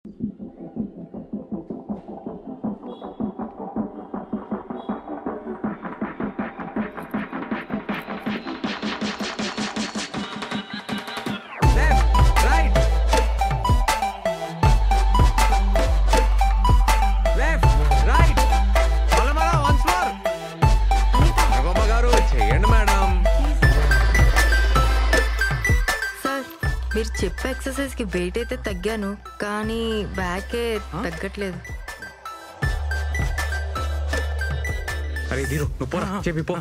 మీరు చెప్పే ఎక్సర్సైజ్ కి వెయిట్ అయితే తగ్గాను, కానీ బ్యాకే తగ్గట్లేదు. అరే దీరు నువ్వు పోరా, చెప్పి పో.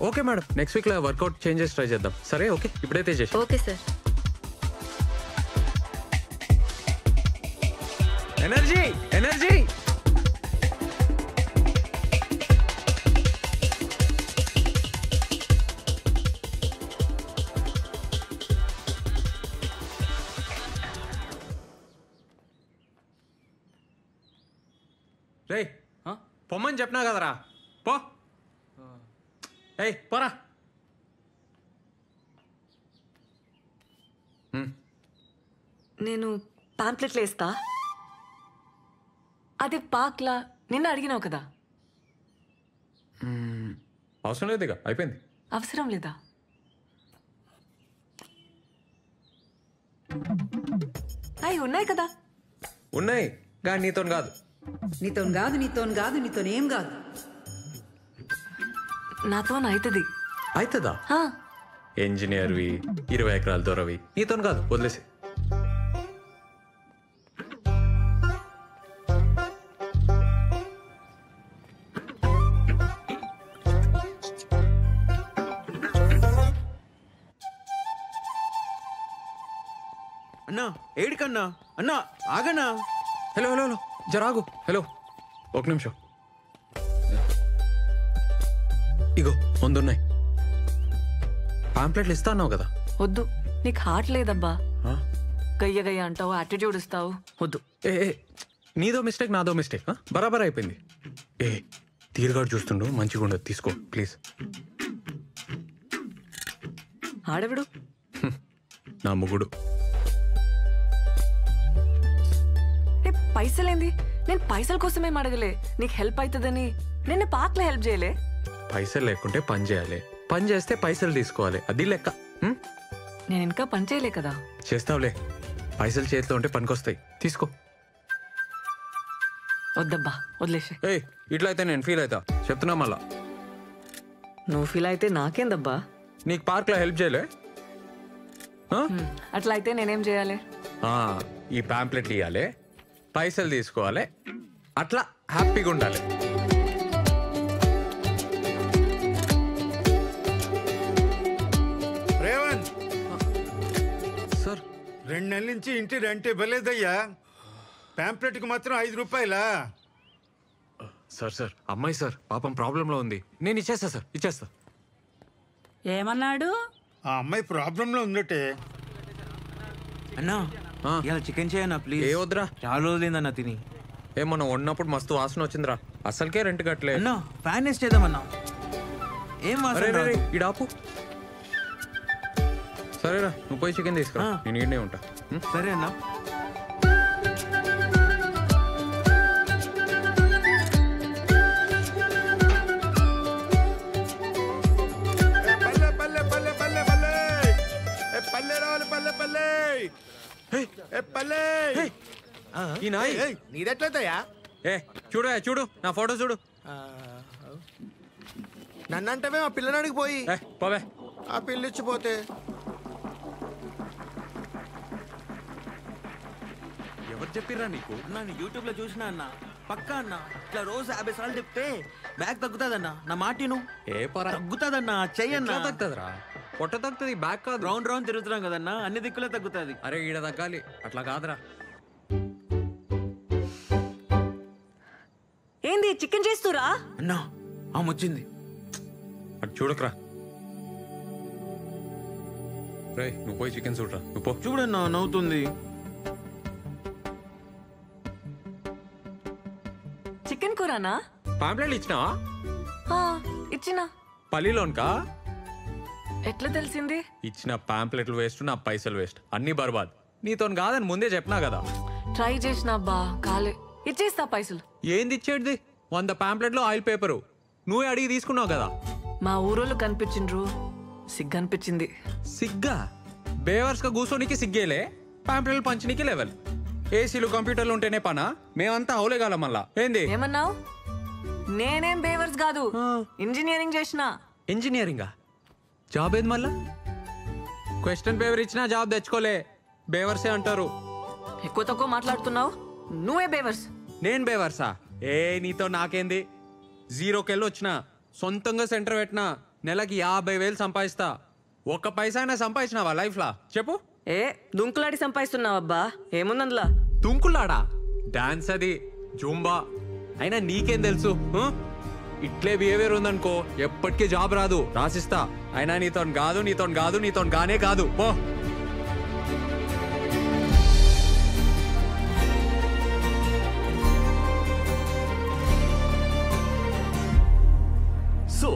ఓకే మేడం, నెక్స్ట్ వీక్ లో వర్కౌట్ చేంజెస్ ట్రై చేద్దాం. సరే ఓకే, ఇప్పుడైతే చేసి. Okay sir. Energy energy. రే పొమ్మని చెప్పినా కదరా, పో. ఏయ్ పోరా. నేను పాంప్లెట్లు వేస్తా. అది పాక్లా నిన్న అడిగినావు కదా. అవసరం లేదు, ఇక అయిపోయింది. అవసరం లేదా? అవి ఉన్నాయి కదా. ఉన్నాయి కానీ నీతో కాదు. నీతోనేం కాదు. నాతో అవుతుంది. అవుతుందా? ఇంజనీర్వి 20 ఎకరాల దూరవి నీతో కాదు, వదిలేసి. అన్నా ఏడికన్నా? అన్నా ఆగన్నా. హలో హలో హలో జరాగు. హలో ఒక నిమిషం. ఇగో ముందున్నాయి పాంప్లెట్లు. ఇస్తా అన్నావు కదా. వద్దు, నీకు హార్ట్ లేదబ్బా. గయ్య గయ్య అంటావు, యాటిట్యూడ్ ఇస్తావు. వద్దు. ఏ నీదో మిస్టేక్ నాదో మిస్టేక్. బరాబర్ అయిపోయింది. ఏ తీరుగాడు చూస్తుండు, మంచిగా ఉండదు, తీసుకో ప్లీజ్. ఆడవిడు నా ముగుడు. పైసలేంది? నేను పైసల కోసమేం అడగలే, నీకు హెల్ప్ అవుతుందని. నేను పార్క్లో హెల్ప్ చేయలే. పైసలు లేకుంటే పని చేయాలి, పని చేస్తే పైసలు తీసుకోవాలి, అది లెక్క. నేను ఇంకా పని చేయలే కదా. చేస్తావులే, పైసలు చేతిలో ఉంటే పనికొస్తాయి, తీసుకో. వద్దబ్బా, వదిలేసే. ఏయ్ ఇట్లా అయితే నేను ఫీల్ అవుతా, చెప్తున్నా మళ్ళా. నువ్వు ఫీల్ అయితే నాకేందబ్బా. నీకు పార్క్లో హెల్ప్ చేయలే? అట్లా అయితే నేనేం చేయాలి? ఈ పాంప్లెట్లు ఇవ్వాలి, పైసలు తీసుకోవాలి, అట్లా హ్యాపీగా ఉండాలి. రేవంత్ సార్, 2 నెలల నుంచి ఇంటి రెంట్ ఇవ్వలేదయ్యా. పాంప్లెట్కి మాత్రం 5 రూపాయలా? సార్ అమ్మాయి సార్ పాపం ప్రాబ్లంలో ఉంది, నేను ఇచ్చేస్తా సార్, ఇచ్చేస్తా. ఏమన్నాడు? ఆ అమ్మాయి ప్రాబ్లంలో ఉందటే. అన్నా ఇలా చికెన్ చేయన్నా ప్లీజ్. ఏ వద్దురా, చాలా రోజులైందన్నా తిని. ఏమన్నా వండినప్పుడు మస్తు వాసన వచ్చిందిరా, అసలుకే రెంట్ కట్టలే. అన్నా ఫ్యాన్ వేస్ట్ చేద్దామన్నా. ఏం వాసన? ఇడాపు. సరేరా, నువ్వు పోయి చికెన్ తీసుకురా, నేను ఈడనే ఉంటా. సరే అన్నా. నీదెట్లయితయా? చూడు నా ఫోటో చూడు. నన్నంటే ఆ పిల్లనాడికి పోయి పోవే. ఆ పిల్లిచ్చిపోతే ఎవరు చెప్పిర్రా నీకు? నేను యూట్యూబ్ లో చూసినా అన్న, పక్కా అన్న. ఇట్లా రోజు 50 సార్లు చెప్తే బ్యాగ్ తగ్గుతాదన్నా, నా మాటిను. ఏ పరా తగ్గుతాదన్నా, చెయ్యన్నా. తగ్గుతుందిరా, పొట్ట తగ్గుతుంది, బ్యాగ్ కాదు. రౌండ్ రౌండ్ తిరుగుతున్నాం కదన్నా, అన్ని దిక్కులే తగ్గుతుంది. అరే ఈడ తగ్గాలి, అట్లా కాదురా. ఏంది చికెన్ చేస్తురా? అన్నా ఆమె వచ్చింది. అటు చూడకరా. రే నువ్వు పోయి చికెన్ చూడరా, నువ్వు పో. చూడన్నా నవ్వుతుంది. చికెన్ కూరనా? పాంప్లెట్లు ఇచ్చినావా? ఇచ్చినా. పల్లిలోన్కా? ఎట్లా తెలిసింది? ఇచ్చిన పాంప్లెట్లు వేస్ట్, నా పైసలు వేస్ట్, అన్ని బర్బాద్. నీతో కాదని ముందే చెప్పినా కదా. ట్రై చేసిన అబ్బా కాలే. ఇచ్చేస్తా పైసలు. ఏంది ఇచ్చేటిది? 100 ప్యాంప్లెట్లో ఆయిల్ పేపరు నువ్వే అడిగి తీసుకున్నావు కదా. మా ఊరోళ్ళు కనిపించిండ్రు, సిగ్గనిపించింది. సిగ్గా? బేవర్స్గా కూర్చోనికి సిగ్గేలే, ప్యాంప్లెట్లు పంచనీకి లెవెల్. ఏసీలు కంప్యూటర్లు ఉంటేనే పనా? మేమంతా అవులేగాల మళ్ళా. ఏంది ఏమన్నావు? నేనేం బేవర్స్ కాదు, ఇంజనీరింగ్ చేసిన. ఇంజనీరింగా? జాబ్ ఏది మళ్ళా? క్వశ్చన్ పేపర్ ఇచ్చినా జాబ్ తెచ్చుకోలే, బేవర్సే అంటారు. ఎక్కువ తక్కువ మాట్లాడుతున్నావు, నువ్వే బేవర్స్. నేను బేవర్సా? నీతో నాకేంది? 0కెళ్ళి వచ్చిన, సొంతంగా సెంటర్ పెట్టినా, నెలకి 50,000 సంపాదిస్తా. ఒక్క పైసా అయినా సంపాదించినావా లైఫ్లా చెప్పు? దుంకులాడి సంపాదిస్తున్నావు అబ్బా, ఏముందందులా? దుంకులాడా? డాన్స్ అది, జూంబా. అయినా నీకేం తెలుసు? ఇట్లే బిహేవియర్ ఉందనుకో ఎప్పటికీ జాబ్ రాదు, రాసిస్తా. అయినా నీతో కాదు, నీతో కాదు, నీతో గానే కాదు, పో. So,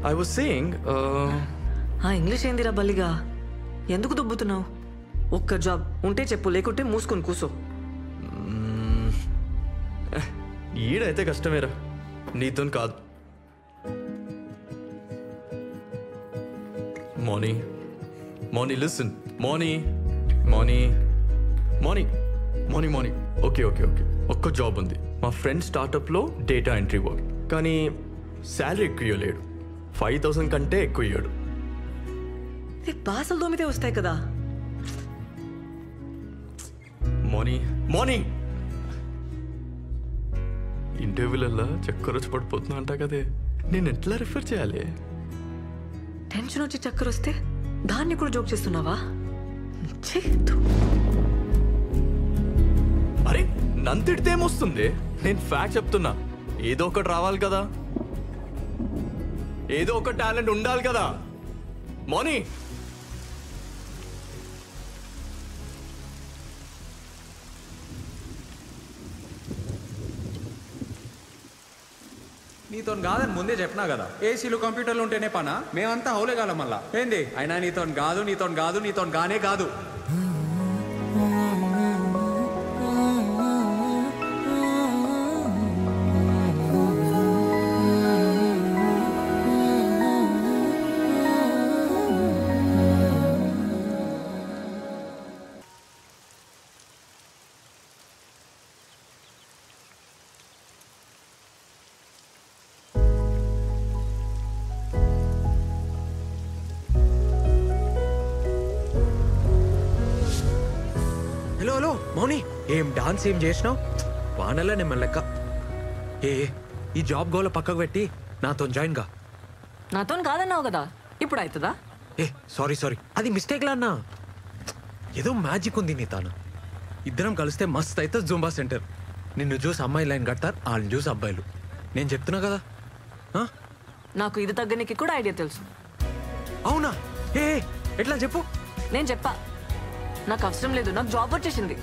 I was saying, English ఏందిరా బల్లిగా? ఎందుకు దుబ్బుతున్నావు? ఒక్క జాబ్ ఉంటే చెప్పు, లేకుంటే మూసుకొని కూసో. ఈడైతే కష్టమేరా, నీతో కాదు. Morning listen, morning okay. ఒక్క జాబ్ ఉంది, మా ఫ్రెండ్ స్టార్టప్లో డేటా ఎంట్రీ వర్క్. కానీ శాలరీ ఎక్కువ ఇవ్వలేడు, 5,000 కంటే ఎక్కువ ఇవ్వడు. బాసలు దోమితే వస్తాయి కదా. మార్నింగ్ ఇంటర్వ్యూలలో చక్కర వచ్చి పడిపోతున్నా అంటా కదే, నేను ఎట్లా రిఫర్ చేయాలి? టెన్షన్ వచ్చి చక్కర వస్తే దాన్ని కూడా జోక్ చేస్తున్నావా? అరే నంతిడితే ఏమొస్తుంది? నేను ఫ్యాక్ట్ చెప్తున్నా, ఏదో ఒకటి రావాలి కదా, ఏదో ఒక టాలెంట్ ఉండాలి కదా. మోనీ నీతో కాదని ముందే చెప్పినా కదా. ఏసీలు కంప్యూటర్లు ఉంటేనే పనా? మేమంతా అవులేగాల మళ్ళా. ఏంది? అయినా నీతో కాదు, నీతో కాదు, నీతో గానే కాదు. హలో మౌని, ఏం డాన్స్ ఏం చేసినావు? వానల్లా నేను లెక్క. ఈ జాబ్ గోల పక్కకు పెట్టి నాతో జాయిన్ గా. నాతో కాదన్నావు కదా, ఇప్పుడు అవుతుందా? సారీ అది మిస్టేక్ లా అన్నా. ఏదో మ్యాజిక్ ఉంది నీ తాను. ఇద్దరం కలిస్తే మస్త్ అయితే జూంబా సెంటర్. నిన్ను చూసి అమ్మాయి లైన్ కడతారు, వాళ్ళని చూసి అబ్బాయిలు. నేను చెప్తున్నా కదా. నాకు ఇది తగ్గనికి కూడా ఐడియా తెలుసు. అవునా? ఎట్లా చెప్పు. నేను చెప్పా, నాకు అవసరం లేదు, నాకు జాబ్ వచ్చేసింది.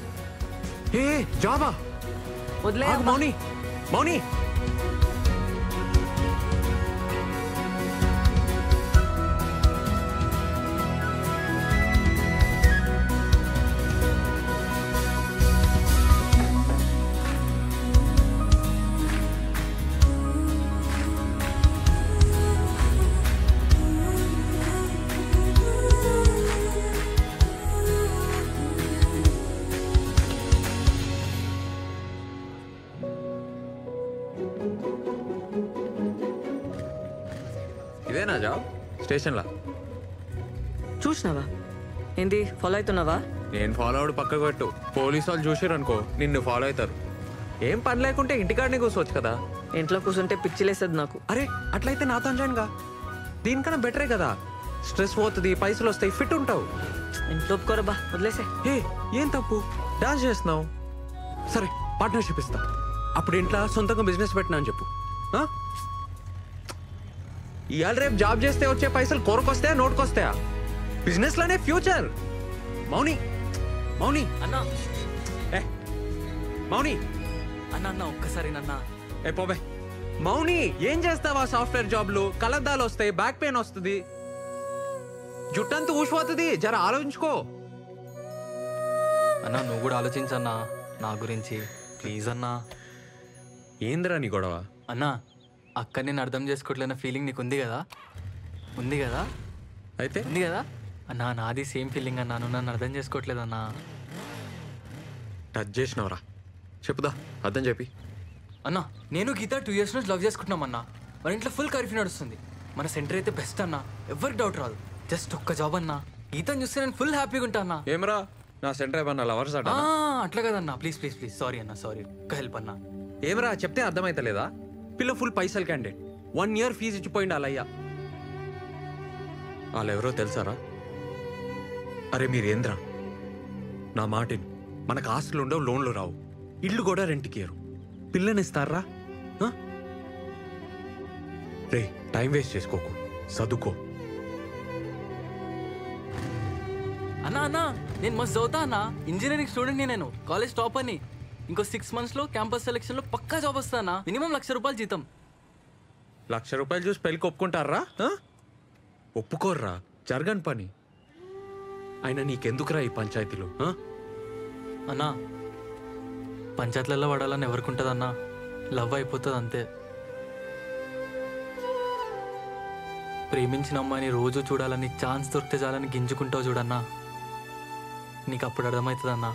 జాబా? వదిలే మౌని. ఇదేనా జాబ్? స్టేషన్లా చూసినావా? ఏంది ఫాలో అవుతున్నావా? నేను ఫాలో అవడు పక్కకు పెట్టు. పోలీసు వాళ్ళు చూసారు అనుకో నిన్ను ఫాలో అవుతారు. ఏం పని లేకుంటే ఇంటికాడనే కూర్చోవచ్చు కదా. ఇంట్లో కూర్చుంటే పిచ్చిలేస్తుంది నాకు. అరే అట్లయితే నాతో జాయిన్గా. దీనికన్నా బెటరే కదా. స్ట్రెస్ పోతుంది, పైసలు వస్తాయి, ఫిట్ ఉంటావు. ఇంట్లో ఒప్పుకోరబ్బా, వదిలేసే. ఏం తప్పు? డాన్స్ చేస్తున్నావు, సరే పార్ట్నర్షిప్ ఇస్తా. అప్పుడు ఇంట్లో సొంతంగా బిజినెస్ పెట్టినా అని చెప్పు. ఇవాళ రేపు జాబ్ చేస్తే వచ్చే పైసలు కొరకొస్తాయా, నోటుకొస్తాయా? బిజినెస్ లోనే ఫ్యూచర్. మౌని అన్నా, మౌని అన్న ఒక్కసారి నన్నా. పోబే. మౌని ఏం చేస్తావా? సాఫ్ట్వేర్ జాబ్లు కలద్దాలు వస్తాయి, బ్యాక్ పెయిన్ వస్తుంది, జుట్టంతా ఊసిపోతుంది. జర ఆలోచించుకో. అన్నా నువ్వు కూడా ఆలోచించన్నా నా గురించి ప్లీజ్ అన్నా. ఏందిరా నీ గొడవ? అన్నా అక్క నేను అర్థం చేసుకోవట్లేన ఫీలింగ్ నీకు ఉంది కదా? ఉంది కదా? అయితే ఉంది కదా అన్నా? నాది సేమ్ ఫీలింగ్ అన్నా, నువ్వు నన్ను అర్థం చేసుకోవట్లేదన్నా. టచ్ చేసినవరా? చెప్పుదా, అర్థం చెప్పి. అన్నా నేను గీత 2 years నుంచి లవ్ చేసుకుంటున్నాం అన్నా. మన ఇంట్లో ఫుల్ కర్ఫ్యూ నడుస్తుంది. మన సెంటర్ అయితే బెస్ట్ అన్నా, ఎవరికి డౌట్ రాదు. జస్ట్ ఒక్క జాబ్ అన్నా, గీతను చూస్తే నేను ఫుల్ హ్యాపీగా ఉంటా అన్నా. ఏమరా నా సెంటర్ ఏమన్నా లవర్స్ అట? అట్లా కదన్నా, ప్లీజ్ ప్లీజ్ ప్లీజ్, సారీ అన్నా, సారీ, ఒక్క హెల్ప్ అన్నా. ఏమరా చెప్తే అర్థమైతలేదా? పిల్ల ఫుల్ పైసలు క్యాండిడేట్, 1 year ఫీజు ఇచ్చిపోయింది అలయ్యా. వాళ్ళెవరో తెలుసారా? అరే మీరేంద్రా, నా మాటిని, మనకు ఆస్తులు ఉండవు, లోన్లు రావు, ఇల్లు కూడా రెంట్కి ఇయ్యరు, పిల్లనిస్తారా? రే టైం వేస్ట్ చేసుకోకు, చదువుకో. అన్నా అన్నా నేను మస్తు చదువుతా అన్నా, ఇంజనీరింగ్ స్టూడెంట్ని నేను, కాలేజ్ టాప్ అని. ఇంకో 6 monthsలో క్యాంపస్ సెలక్షన్లో పక్కా జాబ్ వస్తానా, మినిమం ₹1,00,000 జీతం. ₹1,00,000 చూసి పెళ్ళికి ఒప్పుకుంటారా? ఒప్పుకోర్రా, జరగని పని. అయినా నీకెందుకురా ఈ పంచాయతీలు? అన్నా పంచాయతీలలో పడాలని ఎవరికి ఉంటుంది అన్నా, లవ్ అయిపోతుంది అంతే. ప్రేమించిన అమ్మాయిని రోజు చూడాలని, ఛాన్స్ దొరికితే చాలని గింజుకుంటావు చూడన్నా, నీకు అప్పుడు అర్థమవుతుంది అన్నా